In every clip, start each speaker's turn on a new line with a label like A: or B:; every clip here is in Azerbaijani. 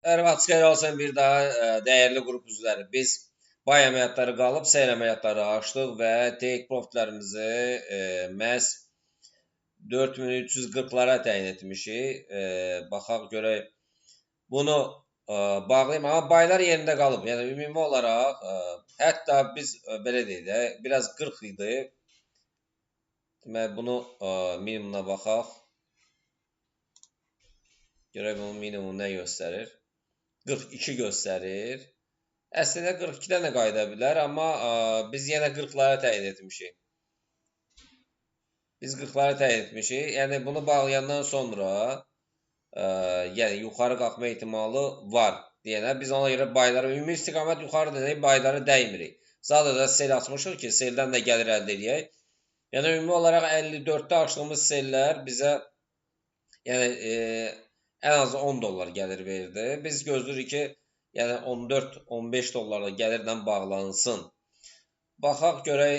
A: Ərvad xeyir olsun bir daha dəyərli qrup üzvləri. Biz bay əməliyyatları qalıb, seyr əməliyyatları açdıq və take profitlərimizi məhz 4340-lara təyin etmişik. Baxaq görək. Bunu bağlayayım. Amma baylar yerində qalıb. Yəni ümumi olaraq hətta biz belə deyək də, biraz 40 idi. Deməli bunu minimumuna baxaq. Görək bunun minimumu nə göstərir? 42 göstərir. Əslində 42-dən də qayıda bilər, amma biz yenə 40-lara təyin etmişik. Biz 40-lara təyin etmişik. Yəni bunu bağlayandan sonra yəni yuxarı qalxma ehtimalı var deyənə biz ona görə baylara ümumi istiqamət yuxarı deyək, baylara dəymirik. Sadəcə sel açmışıq ki, seldən də gəlir əldə edək. Yəni ümumi olaraq 54-də açdığımız sellər bizə yəni ən az 10 dollar gəlir verdi. Biz gözləyirik ki, yəni 14-15 dollarla gəlirlə bağlansın. Baxaq görək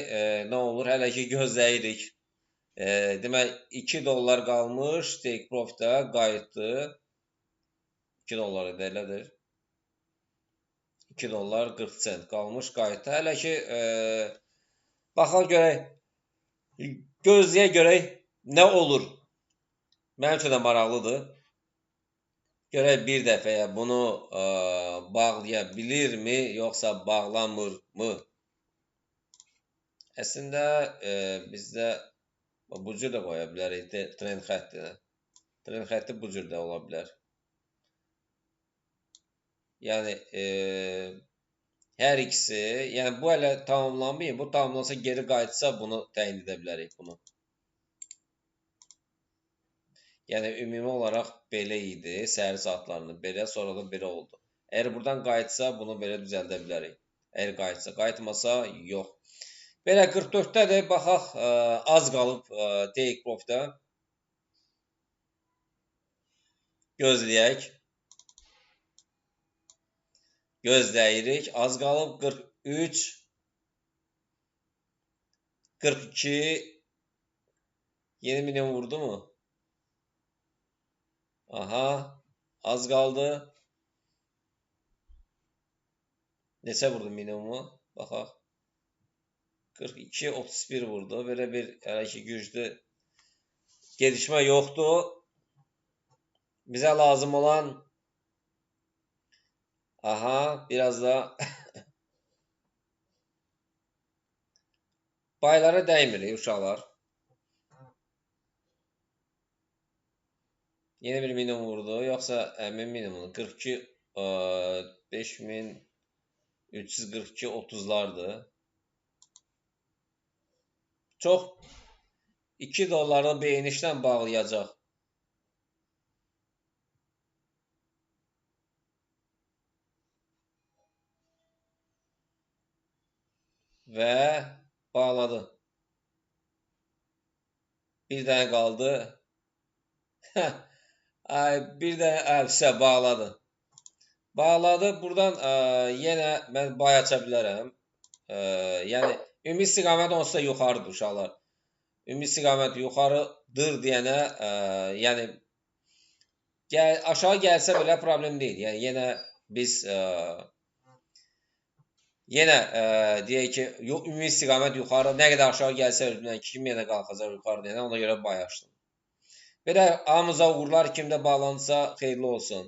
A: nə olur. Hələ ki gözləyirik. Demək 2 dollar qalmış. Take profitə qayıtdı. 2 dollar idi elədir. 2 dollar 40 sent qalmış qayıtdı. Hələ ki baxaq görək. Gözləyə görək nə olur. Mənim üçün də maraqlıdır. Görək bir dəfəyə bunu bağlaya bilirmi, yoxsa bağlamırmı? Əslində bizdə bu cür də qoya bilərik trend xəttinə. Trend xətti bu cür də ola bilər. Yəni hər ikisi, yəni bu hələ tamamlanmayıb. Bu tamamlansa geri qayıtsa bunu təyin edə bilərik bunu. Yəni ümumi olaraq belə idi, səhər saatlarında belə, sonra da belə oldu. Əgər buradan qayıtsa, bunu belə düzəldə bilərik. Əgər qayıtsa, qayıtmasa, yox. Belə 44-dədir, baxaq, az qalıb take profitə. Gözləyək. Gözləyirik, az qalıb 43, 42, yeni minimum vurdu mu? Aha, az qaldı. Neçə vurdu minimumu? Baxaq. 42, 31 vurdu. Belə bir hələ ki güclü gedişmə yoxdur. Bizə lazım olan aha, biraz da baylara dəymirik uşaqlar. Yeni bir minimum vurdu. Yoxsa həmin minimum 42 5342 30'lardı. Çox 2 dollarlı bir enişdən bağlayacaq. Və bağladı. Bir dənə qaldı. Ay, bir də əlsə bağladı. Bağladı. Buradan yenə mən bay aça bilərəm. Yəni ümumi istiqamət onsuz da yuxarıdır uşaqlar. Ümumi istiqamət yuxarıdır deyənə, yəni aşağı gəlsə belə problem deyil. Yəni yenə biz yenə deyək ki, ümumi istiqamət yuxarı, nə qədər aşağı gəlsə özündən kim yenə qalxacaq yuxarı deyənə, ona görə bay açdım. Belə hamınıza uğurlar, kimdə bağlanırsa xeyirli olsun.